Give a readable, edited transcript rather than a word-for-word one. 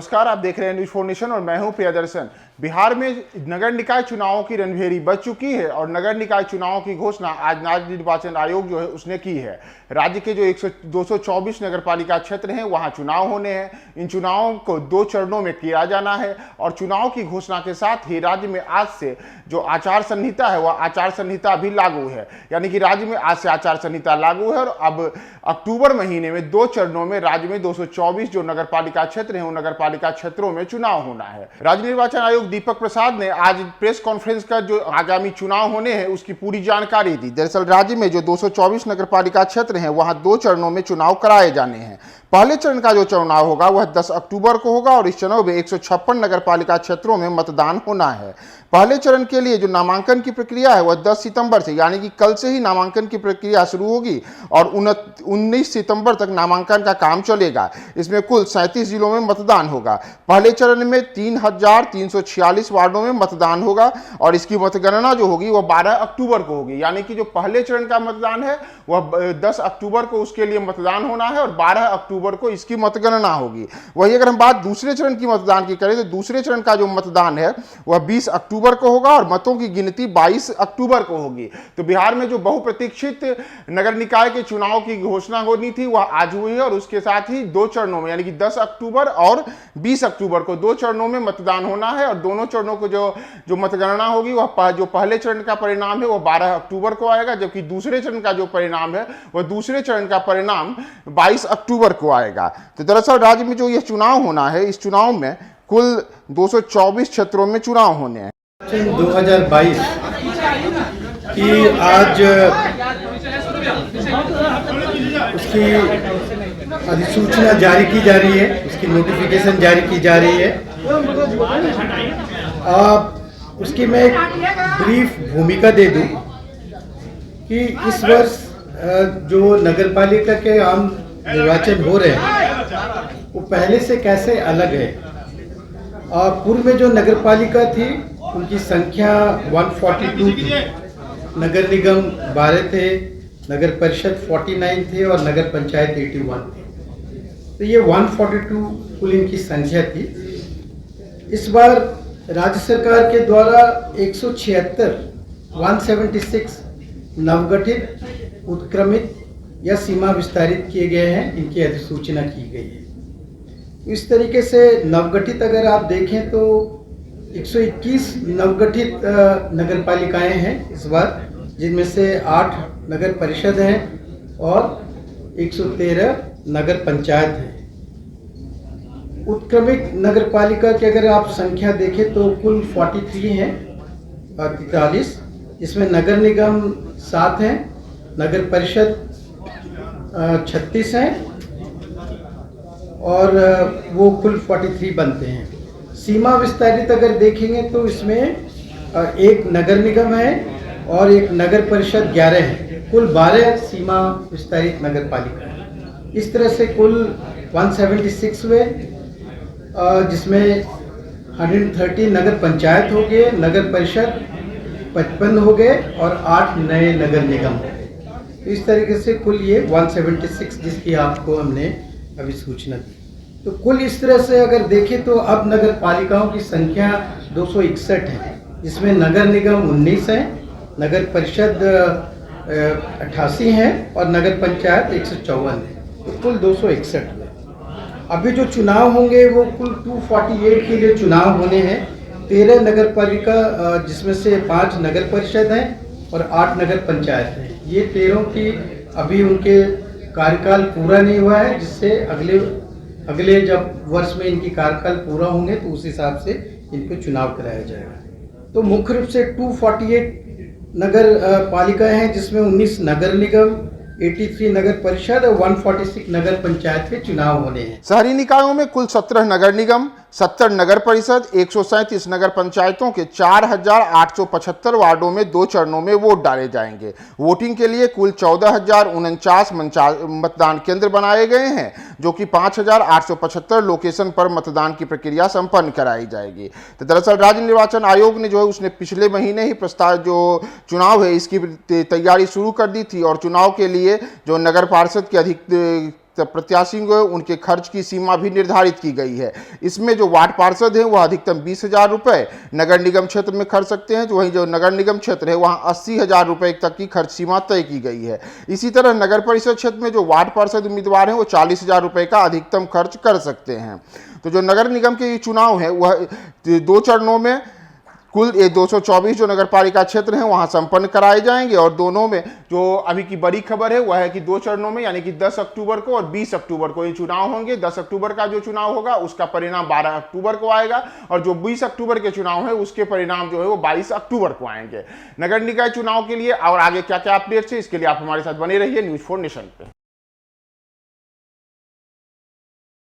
नमस्कार, आप देख रहे हैं न्यूज़ 4 नेशन और मैं हूं प्रियदर्शन। बिहार में नगर निकाय चुनावों की रणभेरी बज चुकी है और नगर निकाय चुनावों की घोषणा आज राज्य निर्वाचन आयोग जो है उसने की है। राज्य के जो 224 नगर पालिका क्षेत्र हैं वहां चुनाव होने हैं। इन चुनावों को 2 चरणों में किया जाना है और चुनाव की घोषणा के साथ ही राज्य में आज से जो आचार संहिता है वह आचार संहिता भी लागू है, यानी कि राज्य में आज से आचार संहिता लागू है। और अब अक्टूबर महीने में 2 चरणों में राज्य में 224 जो नगर पालिका क्षेत्र हैं उन नगर पालिका क्षेत्रों में चुनाव होना है। राज्य निर्वाचन आयोग दीपक प्रसाद ने आज प्रेस कॉन्फ्रेंस का जो आगामी चुनाव होने हैं उसकी पूरी जानकारी दी। दरअसल राज्य में जो 224 नगर पालिका क्षेत्र हैं वहां 2 चरणों में चुनाव कराए जाने हैं। पहले चरण का जो चुनाव होगा वह 10 अक्टूबर को होगा और इस चुनाव में 156 नगर पालिका क्षेत्रों में मतदान होना है। पहले चरण के लिए जो नामांकन की प्रक्रिया है वह 10 सितंबर से, यानी कि कल से ही नामांकन की प्रक्रिया शुरू होगी और 19 सितंबर तक नामांकन का काम चलेगा। इसमें कुल 37 जिलों में मतदान होगा। पहले चरण में 3346 वार्डों में मतदान होगा और इसकी मतगणना जो होगी वह 12 अक्टूबर को होगी, यानी कि जो पहले चरण का मतदान है वह 10 अक्टूबर को उसके लिए मतदान होना है और 12 अक्टूबर को इसकी मतगणना होगी। वही अगर हम बात दूसरे चरण की मतदान की करें तो दूसरे चरण का जो मतदान है वह 20 अक्टूबर को होगा और मतों की गिनती 22 अक्टूबर को होगी। तो बिहार में जो बहुप्रतीक्षित नगर निकाय के चुनाव की घोषणा होनी थी वह आज हुई है और उसके साथ ही 2 चरणों में, यानी कि 10 अक्टूबर और 20 अक्टूबर को 2 चरणों में मतदान होना है और दोनों चरणों को जो मतगणना होगी वह जो पहले चरण का परिणाम है वह 12 अक्टूबर को आएगा, जबकि दूसरे चरण का जो परिणाम है वह दूसरे चरण का परिणाम 22 अक्टूबर को आएगा। तो दरअसल राज्य में जो यह चुनाव होना है इस चुनाव में कुल 224 क्षेत्रों में चुनाव होने हैं। 2022 की आज उसकी अधिसूचना जारी की जा रही है, उसकी नोटिफिकेशन जारी की जा रही है। उसकी मैं एक ब्रीफ भूमिका दे दूं कि इस वर्ष जो नगर पालिका के आम निर्वाचन हो रहे हैं वो पहले से कैसे अलग है। पूर्व में जो नगर पालिका थी उनकी संख्या 142 थी, नगर निगम 12 थे, नगर परिषद 49 थे और नगर पंचायत 81 थे। तो ये 142 कुल इनकी संख्या थी। इस बार राज्य सरकार के द्वारा 176 नवगठित, उत्क्रमित या सीमा विस्तारित किए गए हैं, इनकी अधिसूचना की गई है। इस तरीके से नवगठित अगर आप देखें तो 121 नवगठित नगर पालिकाएं हैं इस बार, जिनमें से 8 नगर परिषद हैं और 113 नगर पंचायत हैं। उत्क्रमित नगर पालिका की अगर आप संख्या देखें तो कुल 43 हैं, 43, इसमें नगर निगम 7 हैं, नगर परिषद 36 हैं और वो कुल 43 बनते हैं। सीमा विस्तारित अगर देखेंगे तो इसमें एक नगर निगम है और एक नगर परिषद 11 है, कुल 12 सीमा विस्तारित नगर पालिका है। इस तरह से कुल 176 हुए, जिसमें 130 नगर पंचायत हो गए, नगर परिषद 55 हो गए और 8 नए नगर निगम हो गए। तो इस तरीके से कुल ये 176 जिसकी आपको हमने अभी सूचना दी। तो कुल इस तरह से अगर देखें तो अब नगर पालिकाओं की संख्या 261 है, जिसमें नगर निगम 19 है, नगर परिषद 88 है और नगर पंचायत 154 है। तो कुल 261 है। अभी जो चुनाव होंगे वो कुल 248 के लिए चुनाव होने हैं। 13 नगर पालिका, जिसमें से 5 नगर परिषद हैं और 8 नगर पंचायत हैं। ये 13 की अभी उनके कार्यकाल पूरा नहीं हुआ है, जिससे अगले जब वर्ष में इनकी कार्यकाल पूरा होंगे तो उस हिसाब से इन पर चुनाव कराया जाएगा। तो मुख्य रूप से 248 नगर पालिकाएं हैं, जिसमें 19 नगर निगम, 83 नगर परिषद और 146 नगर पंचायत के चुनाव होने हैं। शहरी निकायों में कुल 17 नगर निगम, 70 नगर परिषद, 137 नगर पंचायतों के 4875 वार्डों में 2 चरणों में वोट डाले जाएंगे। वोटिंग के लिए कुल 14,049 मतदान केंद्र बनाए गए हैं, जो कि 5,875 लोकेशन पर मतदान की प्रक्रिया संपन्न कराई जाएगी। तो दरअसल राज्य निर्वाचन आयोग ने जो है उसने पिछले महीने ही प्रस्ताव जो चुनाव है इसकी तैयारी शुरू कर दी थी और चुनाव के लिए जो नगर पार्षद के प्रत्याशी को उनके खर्च की सीमा भी निर्धारित की गई है। इसमें जो वार्ड पार्षद हैं वह अधिकतम 20,000 रुपये नगर निगम क्षेत्र में खर्च सकते हैं, वहीं जो नगर निगम क्षेत्र है वहाँ 80,000 रुपये तक की खर्च सीमा तय की गई है। इसी तरह नगर परिषद क्षेत्र में जो वार्ड पार्षद उम्मीदवार हैं वो 40,000 रुपये का अधिकतम खर्च कर सकते हैं। तो जो नगर निगम के चुनाव है वह 2 चरणों में कुल ये 224 जो नगर पालिका क्षेत्र हैं वहां संपन्न कराए जाएंगे, और दोनों में जो अभी की बड़ी खबर है वह है कि 2 चरणों में यानी कि 10 अक्टूबर को और 20 अक्टूबर को ये चुनाव होंगे। 10 अक्टूबर का जो चुनाव होगा उसका परिणाम 12 अक्टूबर को आएगा, और जो 20 अक्टूबर के चुनाव है उसके परिणाम जो है वो 22 अक्टूबर को आएंगे। नगर निकाय चुनाव के लिए और आगे क्या क्या अपडेट्स है इसके लिए आप हमारे साथ बने रहिए न्यूज़ 4 नेशन पे।